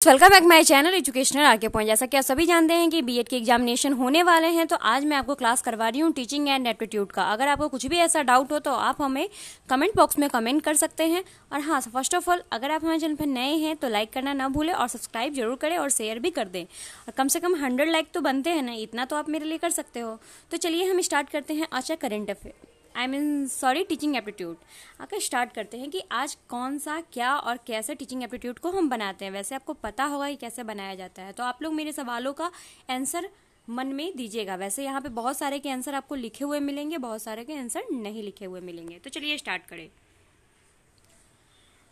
Welcome back my channel educational RK point. जैसा कि आप सभी जानते हैं कि बीएड के एग्जामिनेशन होने वाले हैं, तो आज मैं आपको क्लास करवा रही हूँ टीचिंग एंड एप्टीट्यूड का। अगर आपको कुछ भी ऐसा डाउट हो तो आप हमें कमेंट बॉक्स में कमेंट कर सकते हैं। और हाँ, फर्स्ट ऑफ ऑल अगर आप हमारे चैनल पर नए हैं तो लाइक करना ना भूलें और सब्सक्राइब जरूर करें और शेयर भी कर दें। और कम से कम 100 लाइक तो बनते हैं ना, इतना तो आप मेरे लिए कर सकते हो। तो चलिए हम स्टार्ट करते हैं आज का करेंट अफेयर, टीचिंग एप्टीट्यूड। आकर स्टार्ट करते हैं कि आज कौन सा क्या और कैसे टीचिंग एप्टीट्यूड को हम बनाते हैं। वैसे आपको पता होगा कि कैसे बनाया जाता है, तो आप लोग मेरे सवालों का आंसर मन में दीजिएगा। वैसे यहाँ पे बहुत सारे के आंसर आपको लिखे हुए मिलेंगे, बहुत सारे के आंसर नहीं लिखे हुए मिलेंगे। तो चलिए स्टार्ट करें।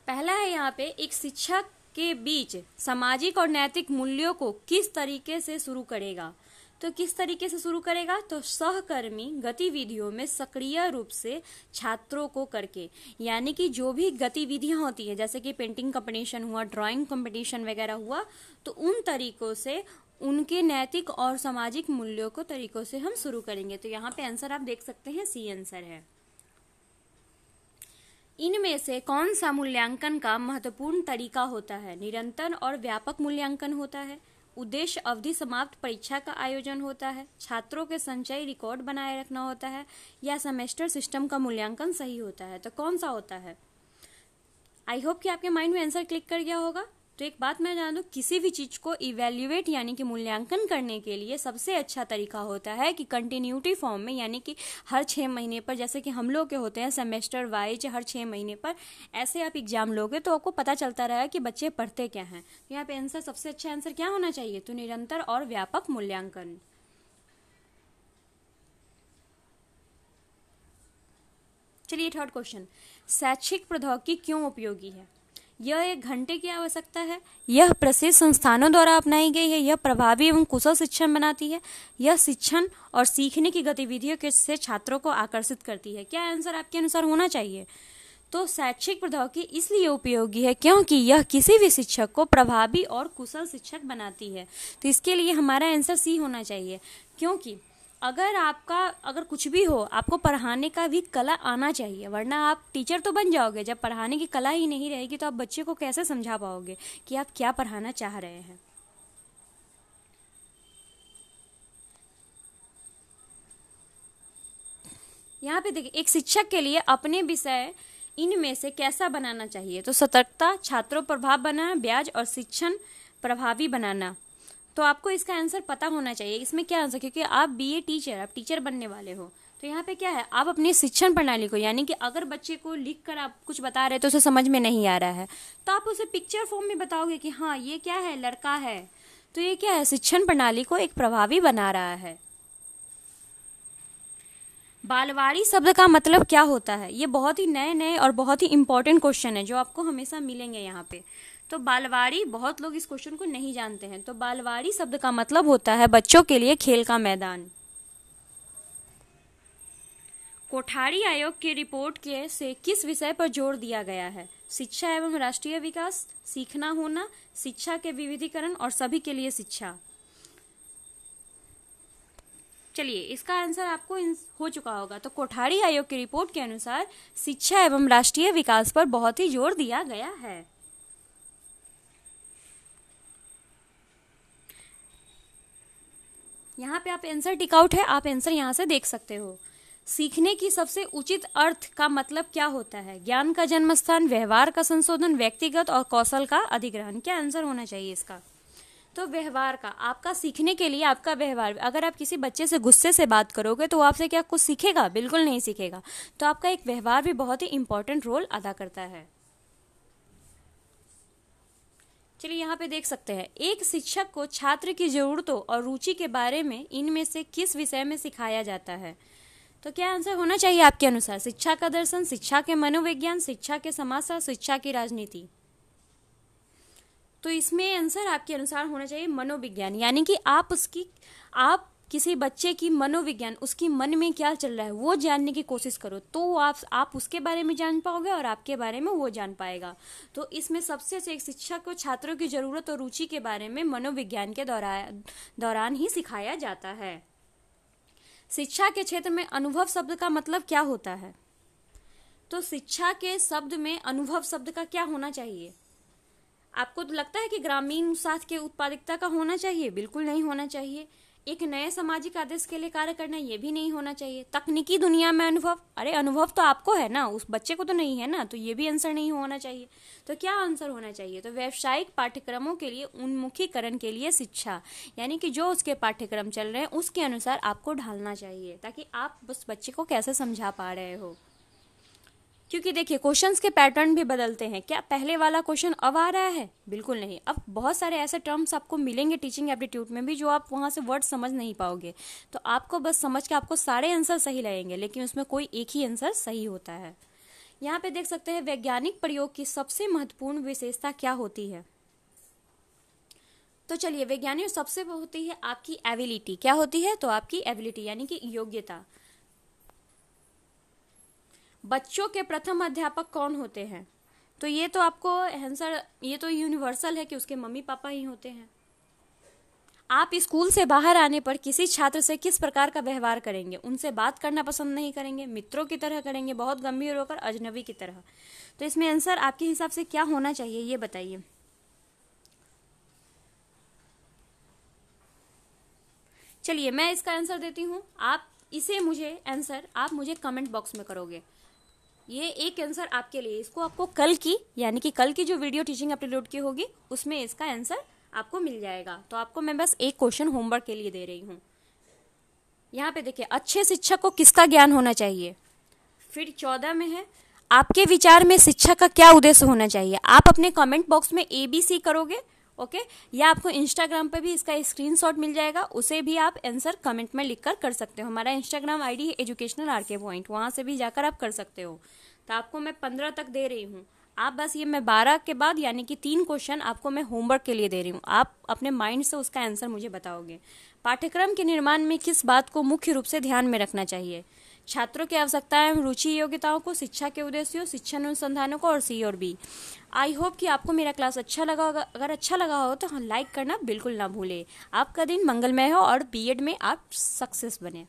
पहला है यहाँ पे, एक शिक्षक के बीच सामाजिक और नैतिक मूल्यों को किस तरीके से शुरू करेगा। तो किस तरीके से शुरू करेगा, तो सहकर्मी गतिविधियों में सक्रिय रूप से छात्रों को करके, यानी कि जो भी गतिविधियां होती है जैसे कि पेंटिंग कंपटीशन हुआ, ड्राइंग कंपटीशन वगैरह हुआ, तो उन तरीकों से उनके नैतिक और सामाजिक मूल्यों को तरीकों से हम शुरू करेंगे। तो यहाँ पे आंसर आप देख सकते हैं, सी आंसर है। इनमें से कौन सा मूल्यांकन का महत्वपूर्ण तरीका होता है। निरंतर और व्यापक मूल्यांकन होता है, उद्देश्य अवधि समाप्त परीक्षा का आयोजन होता है, छात्रों के संचयी रिकॉर्ड बनाए रखना होता है, या सेमेस्टर सिस्टम का मूल्यांकन सही होता है। तो कौन सा होता है। आई होप कि आपके माइंड में आंसर क्लिक कर गया होगा। तो एक बात मैं जान दूं, किसी भी चीज को इवेल्युएट यानी कि मूल्यांकन करने के लिए सबसे अच्छा तरीका होता है कि कंटिन्यूटी फॉर्म में, यानी कि हर 6 महीने पर, जैसे कि हम लोग के होते हैं सेमेस्टर वाइज हर 6 महीने पर, ऐसे आप एग्जाम लोगे तो आपको पता चलता रहेगा कि बच्चे पढ़ते क्या हैं। तो यहाँ पे आंसर, सबसे अच्छा आंसर क्या होना चाहिए, तो निरंतर और व्यापक मूल्यांकन। चलिए थर्ड क्वेश्चन, शैक्षिक प्रौद्योगिकी क्यों उपयोगी है। यह एक घंटे की आवश्यकता है, यह प्रसिद्ध संस्थानों द्वारा अपनाई गई है, यह प्रभावी एवं कुशल शिक्षण बनाती है, यह शिक्षण और सीखने की गतिविधियों के से छात्रों को आकर्षित करती है। क्या आंसर आपके अनुसार होना चाहिए। तो शैक्षिक प्रौद्योगिकी इसलिए उपयोगी है क्योंकि यह किसी भी शिक्षक को प्रभावी और कुशल शिक्षक बनाती है। तो इसके लिए हमारा आंसर सी होना चाहिए, क्योंकि अगर कुछ भी हो, आपको पढ़ाने का भी कला आना चाहिए, वरना आप टीचर तो बन जाओगे, जब पढ़ाने की कला ही नहीं रहेगी तो आप बच्चे को कैसे समझा पाओगे कि आप क्या पढ़ाना चाह रहे हैं। यहाँ पे देखिए, एक शिक्षक के लिए अपने विषय इनमें से कैसा बनाना चाहिए। तो सतर्कता, छात्रों प्रभाव बनाना, ब्याज और शिक्षण प्रभावी बनाना। तो आपको इसका आंसर पता होना चाहिए, इसमें क्या आंसर, क्योंकि आप बीए टीचर, आप टीचर बनने वाले हो। तो यहाँ पे क्या है, आप अपनी शिक्षण प्रणाली को, यानी कि अगर बच्चे को लिख कर आप कुछ बता रहे तो उसे समझ में नहीं आ रहा है, तो आप उसे पिक्चर फॉर्म में बताओगे कि हाँ ये क्या है, लड़का है। तो ये क्या है, शिक्षण प्रणाली को एक प्रभावी बना रहा है। बालवाड़ी शब्द का मतलब क्या होता है। ये बहुत ही नए नए और बहुत ही इंपॉर्टेंट क्वेश्चन है जो आपको हमेशा मिलेंगे यहाँ पे। तो बालवाड़ी, बहुत लोग इस क्वेश्चन को नहीं जानते हैं। तो बालवाड़ी शब्द का मतलब होता है बच्चों के लिए खेल का मैदान। कोठारी आयोग की रिपोर्ट के से किस विषय पर जोर दिया गया है। शिक्षा एवं राष्ट्रीय विकास, सीखना होना, शिक्षा के विविधीकरण और सभी के लिए शिक्षा। चलिए, इसका आंसर आपको हो चुका होगा। तो कोठारी आयोग की रिपोर्ट के अनुसार शिक्षा एवं राष्ट्रीय विकास पर बहुत ही जोर दिया गया है। यहाँ पे आप आंसर टिक आउट है, आप आंसर यहाँ से देख सकते हो। सीखने की सबसे उचित अर्थ का मतलब क्या होता है। ज्ञान का जन्म स्थान, व्यवहार का संशोधन, व्यक्तिगत और कौशल का अधिग्रहण। क्या आंसर होना चाहिए इसका। तो व्यवहार का, आपका सीखने के लिए आपका व्यवहार, अगर आप किसी बच्चे से गुस्से से बात करोगे तो आपसे क्या कुछ सीखेगा, बिल्कुल नहीं सीखेगा। तो आपका एक व्यवहार भी बहुत ही इंपॉर्टेंट रोल अदा करता है। चलिए यहाँ पे देख सकते हैं, एक शिक्षक को छात्र की जरूरतों और रुचि के बारे में इनमें से किस विषय में सिखाया जाता है। तो क्या आंसर होना चाहिए आपके अनुसार। शिक्षा का दर्शन, शिक्षा के मनोविज्ञान, शिक्षा के समाजशास्त्र, शिक्षा की राजनीति। तो इसमें आंसर आपके अनुसार होना चाहिए मनोविज्ञान, यानी कि आप किसी बच्चे की मनोविज्ञान, उसकी मन में क्या चल रहा है वो जानने की कोशिश करो, तो आप उसके बारे में जान पाओगे और आपके बारे में वो जान पाएगा। तो इसमें सबसे अच्छे, एक शिक्षक को छात्रों की जरूरत और रुचि के बारे में मनोविज्ञान के दौरान ही सिखाया जाता है। शिक्षा के क्षेत्र में अनुभव शब्द का मतलब क्या होता है। तो शिक्षा के शब्द में अनुभव शब्द का क्या होना चाहिए। आपको तो लगता है कि ग्रामीण स्वास्थ्य की उत्पादकता का होना चाहिए? बिल्कुल नहीं होना चाहिए। एक नए सामाजिक आदेश के लिए कार्य करना, ये भी नहीं होना चाहिए। तकनीकी दुनिया में अनुभव, अरे अनुभव तो आपको है ना, उस बच्चे को तो नहीं है ना, तो ये भी आंसर नहीं होना चाहिए। तो क्या आंसर होना चाहिए? तो व्यावसायिक पाठ्यक्रमों के लिए उन्मुखीकरण के लिए शिक्षा, यानी कि जो उसके पाठ्यक्रम चल रहे हैं उसके अनुसार आपको ढालना चाहिए, ताकि आप उस बच्चे को कैसे समझा पा रहे हो। क्योंकि देखिए क्वेश्चंस के पैटर्न भी बदलते हैं। क्या पहले वाला क्वेश्चन अब आ रहा है? बिल्कुल नहीं। अब बहुत सारे ऐसे टर्म्स आपको मिलेंगे टीचिंग एप्टीट्यूड में भी जो आप वहां से वर्ड समझ नहीं पाओगे, तो आपको बस समझ के आपको सारे आंसर सही लगेंगे, लेकिन उसमें कोई एक ही आंसर सही होता है। यहाँ पे देख सकते हैं वैज्ञानिक प्रयोग की सबसे महत्वपूर्ण विशेषता क्या होती है। तो चलिए, वैज्ञानिक सबसे होती है आपकी एबिलिटी। क्या होती है? तो आपकी एबिलिटी यानी कि योग्यता। बच्चों के प्रथम अध्यापक कौन होते हैं? तो ये तो आपको आंसर, ये तो यूनिवर्सल है कि उसके मम्मी पापा ही होते हैं। आप स्कूल से बाहर आने पर किसी छात्र से किस प्रकार का व्यवहार करेंगे? उनसे बात करना पसंद नहीं करेंगे, मित्रों की तरह करेंगे, बहुत गंभीर होकर, अजनबी की तरह। तो इसमें आंसर आपके हिसाब से क्या होना चाहिए, ये बताइए। चलिए मैं इसका आंसर देती हूँ, आप इसे मुझे आंसर आप मुझे कमेंट बॉक्स में करोगे। ये एक आंसर आपके लिए, इसको आपको कल की, यानी कि कल की जो वीडियो टीचिंग अपलोड की होगी उसमें इसका आंसर आपको मिल जाएगा। तो आपको मैं बस एक क्वेश्चन होमवर्क के लिए दे रही हूँ। यहाँ पे देखिए, अच्छे शिक्षक को किसका ज्ञान होना चाहिए? फिर 14 में है, आपके विचार में शिक्षा का क्या उद्देश्य होना चाहिए? आप अपने कमेंट बॉक्स में ABC करोगे, ओके, या आपको इंस्टाग्राम पे भी इसका स्क्रीनशॉट मिल जाएगा, उसे भी आप आंसर कमेंट में लिखकर कर सकते हो। हमारा इंस्टाग्राम ID है एजुकेशनल RK पॉइंट, वहां से भी जाकर आप कर सकते हो। तो आपको मैं 15 तक दे रही हूँ। आप बस ये मैं 12 के बाद यानी कि 3 क्वेश्चन आपको मैं होमवर्क के लिए दे रही हूँ। आप अपने माइंड से उसका आंसर मुझे बताओगे। पाठ्यक्रम के निर्माण में किस बात को मुख्य रूप से ध्यान में रखना चाहिए? छात्रों की आवश्यकताएं, रुचि, योग्यताओं को, शिक्षा के उद्देश्यों, शिक्षण अनुसंधानों को, और C और B। आई होप कि आपको मेरा क्लास अच्छा लगा होगा। अगर अच्छा लगा हो तो लाइक करना बिल्कुल ना भूले। आपका दिन मंगलमय हो और B.Ed में आप सक्सेस बने।